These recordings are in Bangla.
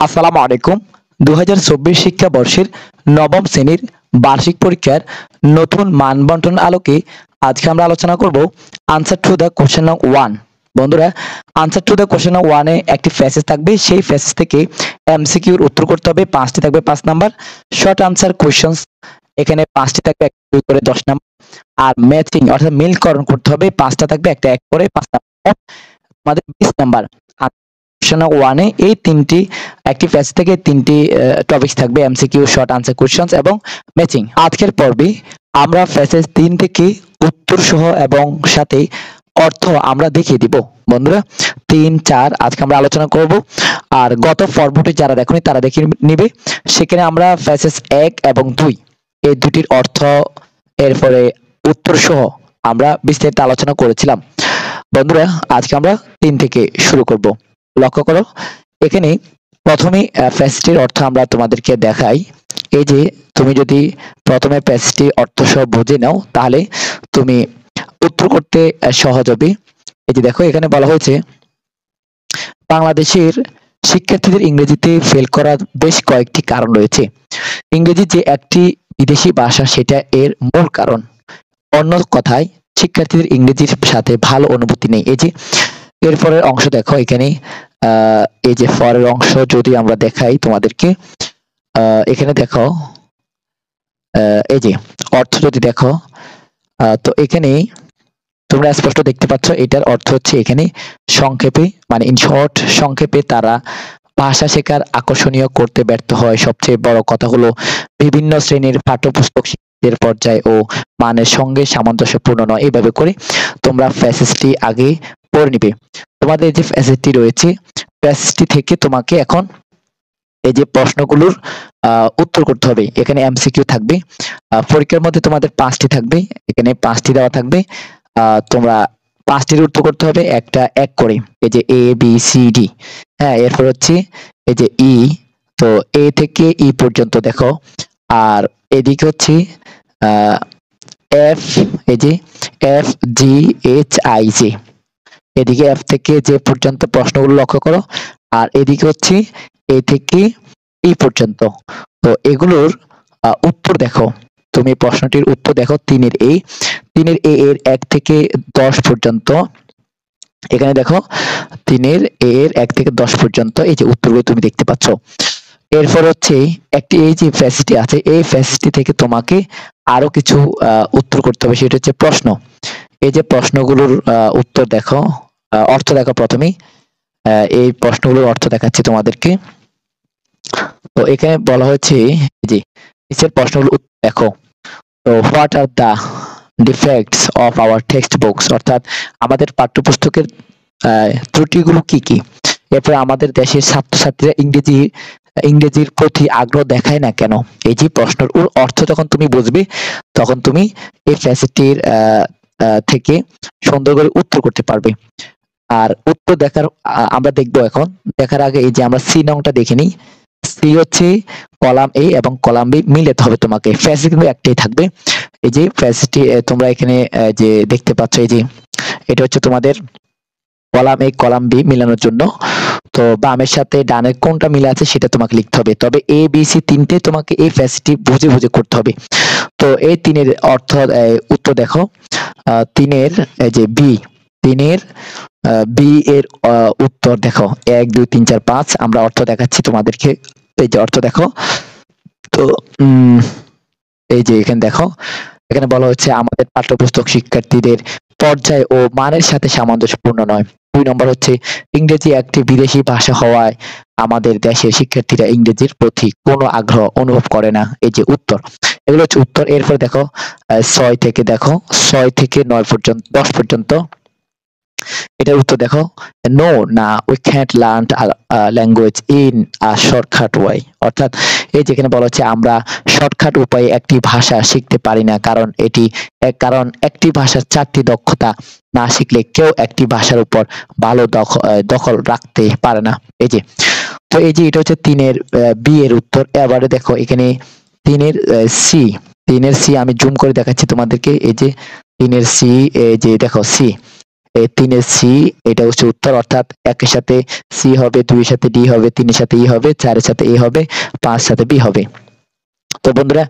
আসসালামু আলাইকুম। ২০২৪ শিক্ষাবর্ষের নবম শ্রেণীর বার্ষিক পরীক্ষার নতুন মান বন্টন আলোকে আজকে আমরা আলোচনা করব আনসার টু দ্য কোশ্চেন নং 1। বন্ধুরা, আনসার টু দ্য কোশ্চেন নং 1 এ একটি প্যাসেজ থাকবে। সেই প্যাসেজ থেকে এমসিকিউর উত্তর করতে হবে। 5টি থাকবে 5 নাম্বার। শর্ট আনসার কোশ্চেনস এখানে 5টি থাকবে 1 2 করে 10 নাম্বার। আর ম্যাচিং অর্থাৎ মিলকরণ করতে হবে 5টা থাকবে, একটা 1 করে 5 নাম্বার। আমাদের 20 নাম্বার ওয়ানে এই তিনটি একটি প্যাসেজ থেকে তিনটি টপিকস থাকবে: এমসিকিউ, শর্ট আনসার কোশ্চেনস এবং ম্যাচিং। আজকের পর্বে আমরা প্যাসেজ 3 থেকে উত্তর সহ এবং সাথে অর্থ আমরা দেখিয়ে দিব। বন্ধুরা, 3 4 আজকে আমরা আলোচনা করব। আর গত পর্বটি যারা দেখেনি তারা দেখে নিবে। সেখানে আমরা প্যাসেজ 1 এবং 2 এই দুটির অর্থ এরপরে উত্তর সহ আমরা বিস্তারিত আলোচনা করেছিলাম। বন্ধুরা, আজকে আমরা 3 থেকে শুরু করব। লক্ষ্য করো, এখানে প্রথমে প্যাসেজটির অর্থ আমরা তোমাদেরকে দেখাই। এই যে তুমি যদি প্রথমে প্যাসেজটির অর্থ সহ বুঝে নাও তাহলে তুমি উত্তর করতে সহজ হবে। এই যে দেখো, এখানে বলা হয়েছে বাংলাদেশের শিক্ষার্থীদের ইংরেজিতে ফেল করার বেশ কয়েকটি কারণ রয়েছে। ইংরেজি যে একটি বিদেশি ভাষা সেটা এর মূল কারণ। অন্য কথায় শিক্ষার্থীদের ইংরেজির সাথে ভালো অনুভূতি নেই। এই যে এরপরের অংশ দেখো, এখানে এই যে পরের অংশ যদি আমরা দেখাই তোমাদেরকে, এখানে দেখো এই যে অর্থ যদি দেখো, তো এখানে তোমরা স্পষ্ট দেখতে পাচ্ছ এটার অর্থ হচ্ছে এখানে সংক্ষেপে, মানে ইন শর্ট, সংক্ষেপে তারা ভাষা শেখার আকর্ষণীয় করতে ব্যর্থ হয়। সবচেয়ে বড় কথা হলো বিভিন্ন শ্রেণীর পাঠ্যপুস্তক শিক্ষার্থীদের পর্যায় ও মানের সঙ্গে সামঞ্জস্যপূর্ণ নয়। এইভাবে করে তোমরা প্যাসেজটি আগে পড়ে নিবে। তোমাদের যে প্যাসেজটি রয়েছে, প্যাসেজটি থেকে তোমাকে এখন এই যে প্রশ্নগুলোর উত্তর করতে হবে। এখানে এমসিকিউ থাকবে। পরীক্ষার মধ্যে তোমাদের 5টি থাকবে, এখানে 5টি দেওয়া থাকবে। তোমরা 5টির উত্তর করতে হবে একটা 1 করে। এই যে এ বি সি ডি, হ্যাঁ, এরপর হচ্ছে এই যে ই, তো এ থেকে ই পর্যন্ত দেখো। আর এদিকে হচ্ছে এফ, এই যে F G H I J, এদিকে এফ থেকে যে পর্যন্ত প্রশ্নগুলো লক্ষ্য করো। আর এদিকে হচ্ছে এ থেকে ই পর্যন্ত। তো এগুলোর উত্তর দেখো। তুমি প্রশ্নটির উত্তর দেখো। 3 এ এর 1 থেকে 10 পর্যন্ত। এখানে দেখো 3 এ এর 1 থেকে 10 পর্যন্ত এই যে উত্তরগুলো তুমি দেখতে পাচ্ছ। এরপর হচ্ছে একটি এই যে ফ্যাসিলিটি আছে, এই ফ্যাসিলিটি থেকে তোমাকে আরো কিছু উত্তর করতে হবে। সেটা হচ্ছে প্রশ্ন। এই যে প্রশ্নগুলোর উত্তর দেখো, অর্থ দেখো প্রথমেই। এই প্রশ্নগুলোর অর্থ দেখাচ্ছি তোমাদেরকে। তো এখানে বলা হয়েছে যে নিচের প্রশ্নগুলো দেখো। তো what are the defects of our text books, অর্থাৎ আমাদের পাঠ্যপুস্তকের ত্রুটিগুলো কি কি। এরপরে আমাদের দেশের ছাত্রছাত্রীরা ইংরেজির প্রতি আগ্রহ দেখায় না কেন। এই যে প্রশ্নের অর্থ যখন তুমি বুঝবে তখন তুমি এই ফ্যাসিলিটির থেকে সুন্দর করে উত্তর করতে পারবে। আর উত্তর দেখার আমরা দেখবো এখন। দেখার আগে এই যে আমরা সি নংটা দেখে নিই। সি হচ্ছে কলাম এ এবং কলাম বি মিলাতে হবে তোমাকে। ফ্যাসিলিটি কিন্তু একটাই থাকবে। এই যে ফ্যাসিলিটি তোমরা এখানে যে দেখতে পাচ্ছ, এই যে এটা হচ্ছে তোমাদের কলাম এ কলাম বি মিলানোর জন্য। তো বামের সাথে ডানের কোনটা মিলে আছে সেটা তোমাকে লিখতে হবে। তবে এ বি সি তিনটে তোমাকে এই ফ্যাসিলিটি বুঝে বুঝে করতে হবে। তো এই 3-এর অর্থ উত্তর দেখো। 3-এর যে বি, 3-এর বি এর উত্তর দেখো 1 2 3 4 5। আমরা অর্থ দেখাচ্ছি তোমাদেরকে। এই যে অর্থ দেখো। তো এই যে এখানে দেখো, এখানে বলা হচ্ছে আমাদের পাঠ্যপুস্তক শিক্ষার্থীদের পর্যায় ও মানের সাথে সামঞ্জস্যপূর্ণ নয়। 2 নম্বর হচ্ছে ইংরেজি একটি বিদেশি ভাষা হওয়ায় আমাদের দেশের শিক্ষার্থীরা ইংরেজির প্রতি কোনো আগ্রহ অনুভব করে না। এই যে উত্তর, এগুলো হচ্ছে উত্তর। এরপর দেখো 6 থেকে দেখো, 6 থেকে 9 পর্যন্ত 10 পর্যন্ত। এটার উত্তর দেখো। নো, না, we can't learn language in a shortcut way, অর্থাৎ এই যেখানে বলা হচ্ছে আমরা শর্টকাট উপায়ে একটি ভাষা শিখতে পারি না, কারণ একটি ভাষার 4টি দক্ষতা না শিখলে কেউ একটি ভাষার উপর ভালো দখল রাখতে পারে না। এই যে, তো এই যে এটা হচ্ছে 3-এর বি এর উত্তর। এবারে দেখো এখানে 3-এর সি, 3-এর সি আমি জুম করে দেখাচ্ছি তোমাদেরকে। এই যে 3-এর সি, এই যে দেখো সি, তিনের সি, এটা হচ্ছে উত্তর, অর্থাৎ একের সাথে সি হবে, দুইয়ের সাথে ডি হবে, তিনের সাথে ই হবে, চারের সাথে এ হবে, পাঁচ সাথে বি হবে। তো বন্ধুরা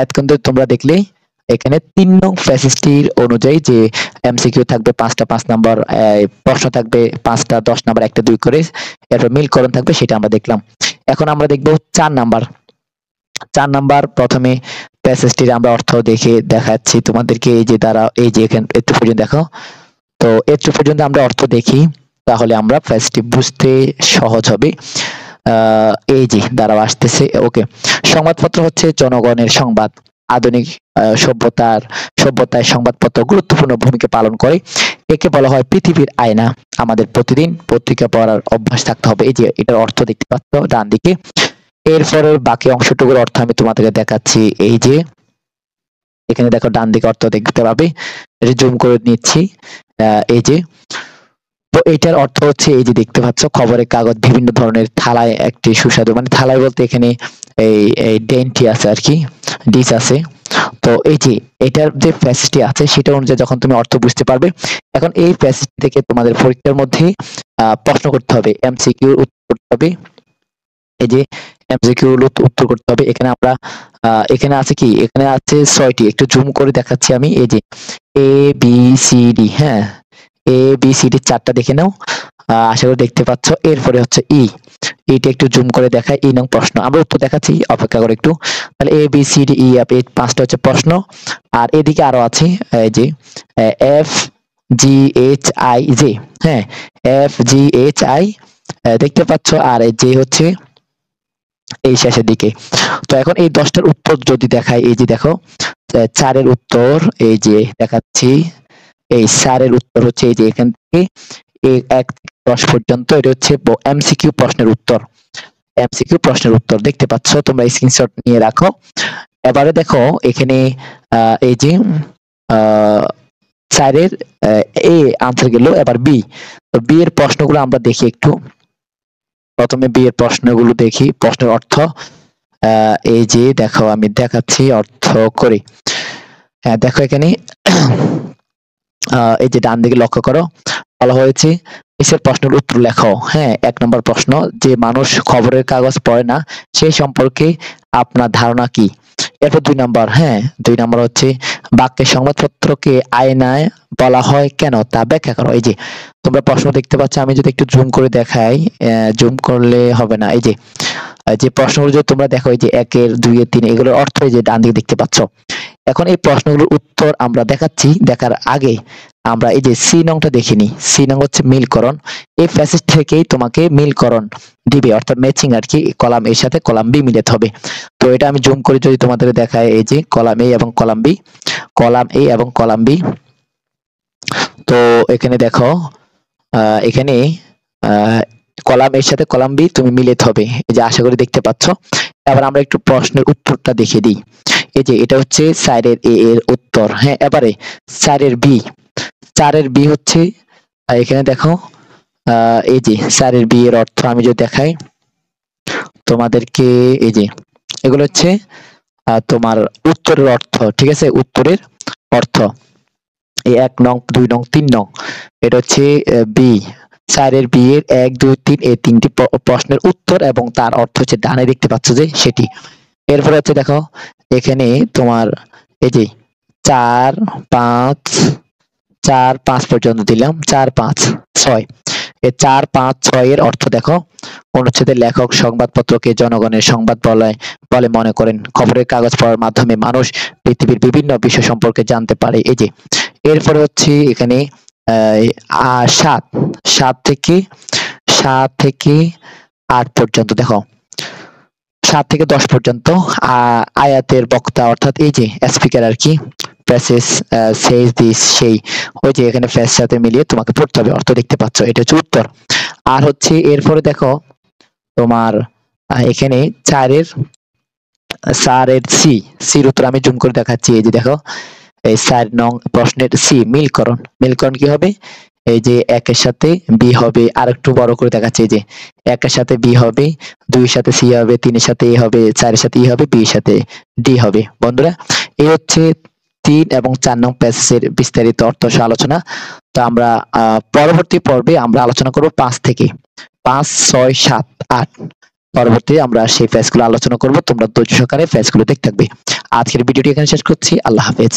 এতক্ষণ ধরে তোমরা দেখলে এখানে 3 নং প্যাসেজটির অনুযায়ী যে এমসিকিউ থাকবে 5টা 5 নাম্বার, প্রশ্ন থাকবে 5টা 10 নাম্বার, 1টা 2 করে, এরপর মিলকরণ থাকবে, সেটা আমরা দেখলাম। এখন আমরা দেখব 4 নাম্বার। 4 নাম্বার প্রথমে প্যাসেজটির আমরা অর্থ দেখে দেখাচ্ছি তোমাদেরকে। এই যে দ্বারা এই যে এখানে একটু পর্যন্ত দেখো, তো একটু পর্যন্ত আমরা অর্থ দেখি, তাহলে আমরা প্যাসেজটি বুঝতে সহজ হবে। এই যে দ্বারা আসতেছে, ওকে। সংবাদপত্র হচ্ছে জনগণের সংবাদ। আধুনিক সভ্যতায় সংবাদপত্র গুরুত্বপূর্ণ ভূমিকা পালন করে। একে বলা হয় পৃথিবীর আয়না। আমাদের প্রতিদিন পত্রিকা পড়ার অভ্যাস থাকতে হবে। এই যে এটার অর্থ দেখতে পাচ্ছ ডান দিকে। এরপরে বাকি অংশটুকুর অর্থ আমি তোমাদেরকে দেখাচ্ছি। এই যে এখানে দেখো ডান দিকে অর্থ দেখতে পাবে, এটা জুম করে নিচ্ছি। এই যে, তো এটার অর্থ হচ্ছে এই যে দেখতে পাচ্ছ খবরের কাগজ বিভিন্ন ধরনের থালায় একটি সুস্বাদু, মানে থালায় বলতে এখানে এই ডেন্টি আছে আর কি, ডিশ আছে। তো এই যে এটার যে প্যাসেজটি আছে সেটা অনুযায়ী যখন তুমি অর্থ বুঝতে পারবে। এখন এই প্যাসেজ থেকে তোমাদের পরীক্ষার মধ্যে প্রশ্ন করতে হবে, এমসিকিউ উত্তর করতে হবে। এই যে এমসিকিউ উত্তর করতে হবে। এখানে আমরা এখানে আছে কি, এখানে আছে 6টি, একটু জুম করে দেখাচ্ছি আমি। এই যে এ বি সি ডি, হ্যাঁ, এ বি সি ডি 4টা দেখে নাও, আশা করি দেখতে পাচ্ছ। এরপরে হচ্ছে ই, এটা একটু জুম করে দেখায়, ই নং প্রশ্ন। আমরা উত্তর দেখাচ্ছি, অপেক্ষা করে একটু। তাহলে A B C D E F, এই 5টা হচ্ছে প্রশ্ন। আর এদিকে আরো আছে এই যে F G H I J, হ্যাঁ, এফ জি এইচ আই দেখতে পাচ্ছ, আর এই যে হচ্ছে এই শেষের দিকে। তো এখন এই 10টার উত্তর যদি দেখাই, এই যে দেখো 4-এর উত্তর এই যে দেখাচ্ছি। এই 4-এর উত্তর হচ্ছে এই যে এখান থেকে 1 থেকে 10 পর্যন্ত, এটা হচ্ছে এমসিকিউ প্রশ্নের উত্তর। এমসিকিউ প্রশ্নের উত্তর দেখতে পাচ্ছ, তোমরা স্ক্রিনশট নিয়ে রাখো। এবারে দেখো এখানে এই যে 4-এর এ আনসার গেল, এবার বি। তো বি এর প্রশ্নগুলো আমরা দেখি একটু। প্রথমে বি এর প্রশ্নগুলো দেখি, প্রশ্নের অর্থ। এই যে দেখো আমি দেখাচ্ছি অর্থ করে। হ্যাঁ দেখো এখানে এই যে ডান দিকে লক্ষ্য করো, বলা হয়েছে নিচের প্রশ্নের উত্তর লেখো। হ্যাঁ, 1 নম্বর প্রশ্ন, যে মানুষ খবরের কাগজ পড়ে না সেই সম্পর্কে আপনার ধারণা কি? এরপর 2 নম্বর, হ্যাঁ 2 নম্বর হচ্ছে বাক্যে সংবাদপত্রকে আয়নায় বলা হয় কেন তা ব্যাখ্যা করো। এই যে তোমরা প্রশ্ন দেখতে পাচ্ছ, আমি যদি একটু জুম করে দেখাই, জুম করলে হবে না। এই যে যে প্রশ্নগুলো যদি তোমরা দেখো, এই যে 1-এর 2-এর 3 এগুলোর অর্থ এই যে ডান দিকে দেখতে পাচ্ছ। এখন এই প্রশ্নগুলোর উত্তর আমরা দেখাচ্ছি, দেখার আগে আমরা এই যে সি নংটা দেখিনি। সি নং হচ্ছে মিলকরণ। এই প্যাসেজ থেকেই তোমাকে মিলকরণ দিবে, অর্থাৎ ম্যাচিং আর কি, কলাম এর সাথে কলাম বি মিলাতে হবে। তো এটা আমি জুম করে যদি তোমাদের দেখাই, এই যে কলাম এ এবং কলাম বি, কলাম এ এবং কলাম বি। তো এখানে দেখো এখানে কলাম এর সাথে কলাম বি তুমি মিলাতে হবে, এই যে আশা করি দেখতে পাচ্ছ। এবার আমরা একটু প্রশ্নের উত্তরটা দেখে দিই। এই যে এটা হচ্ছে 4-এর এ এর উত্তর। হ্যাঁ, এবারে 4-এর বি, 4-এর বি হচ্ছে এখানে দেখো এই যে 4-এর বি এর অর্থ আমি যদি দেখাই তোমাদেরকে, এই যে এগুলো হচ্ছে তোমার উত্তরের অর্থ, ঠিক আছে, উত্তরের অর্থ। এই 1 নং 2 নং 3 নং, এটা হচ্ছে বি, 4-এর বি এর 1 2 3 এই 3টি প্রশ্নের উত্তর এবং তার অর্থ হচ্ছে ডানে দেখতে পাচ্ছ যে সেটি। এরপরে হচ্ছে দেখো এখানে তোমার এই যে 4 5 4 5 পর্যন্ত দিলাম, 4 5 6, এই 4 5 6 এর অর্থ দেখো। অনুচ্ছেদের লেখক সংবাদপত্রকে জনগণের সংবাদ বলে মনে করেন। খবরের কাগজ পড়ার মাধ্যমে মানুষ পৃথিবীর বিভিন্ন বিষয় সম্পর্কে জানতে পারে। এই যে এরপরে হচ্ছে এখানে 7 থেকে 8 পর্যন্ত দেখো, 7 থেকে 10 পর্যন্ত আয়াতের বক্তা, অর্থাৎ এই যে স্পিকার আর কি, প্যাসেজ সেজ দিস, সেই ওই যে এখানে প্যাসেজ সাথে মিলিয়ে তোমাকে পড়তে হবে, অর্থ দেখতে পাচ্ছ, এটা হচ্ছে উত্তর। আর হচ্ছে এরপরে দেখো তোমার এখানে 4-এর সির উত্তর আমি জুম করে দেখাচ্ছি। এই যে দেখো এই 4 নং প্রশ্নের সি, মিলকরণ। মিলকরণ কি হবে? এই যে 1-এর সাথে বি হবে, আর একটু বড় করে দেখাচ্ছি, এই যে 1-এর সাথে বি হবে, 2-এর সাথে সি হবে, 3-এর সাথে এ হবে, 4-এর সাথে ই হবে, বি-এর সাথে ডি হবে। বন্ধুরা এই হচ্ছে 3 এবং 4 নং প্যাসেজের বিস্তারিত অর্থ আলোচনা। তো আমরা পরবর্তী পর্বে আমরা আলোচনা করব 5 থেকে 5, 6, 7, 8 পরবর্তী আমরা সেই ফেজগুলো আলোচনা করব। তোমরা ধৈর্য সহকারে ফেজগুলো দেখতে থাকবে। আজকের ভিডিওটি এখানে শেষ করছি। আল্লাহ হাফেজ।